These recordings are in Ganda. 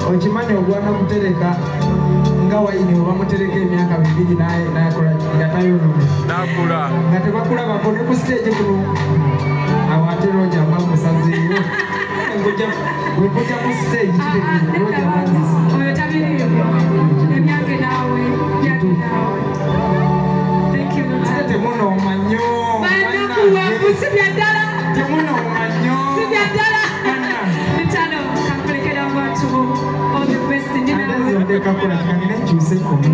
Ochimanya ogwana kutereka nga waini oba mutereka emyaka 2 naye akola ngatayono nakula ngatekakula bakone ku stage kuno awate roja bamusazeeyo ngoja ku stage kitegeeza roja banzisa oyo tabiriyo emyaka nawe yatu nawe. Thank you Lutalo. Temuno omanyo banakuwa kusibya ddala temuno omanyo sibya ddala Lutalo kampelekera abantu all the best in your life. Ndeka kola kangine nkyuse komi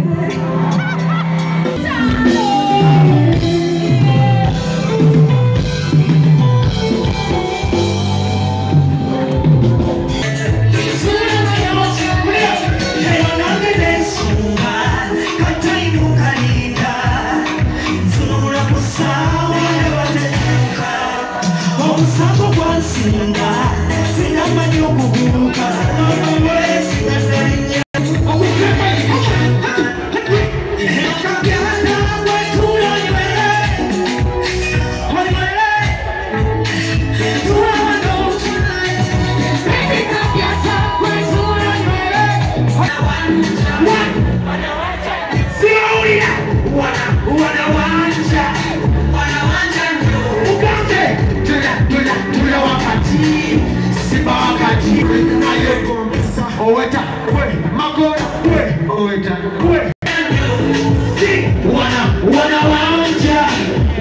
Oweta, we, magora, we, oweta, we.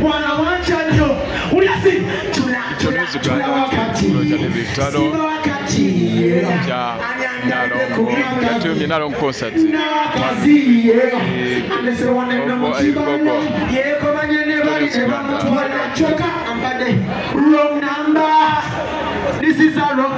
Wana wanja nyo. Uyasi, tula wakati. Kya Nnaalongo Concert. Wrong number. This is a wrong.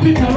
Because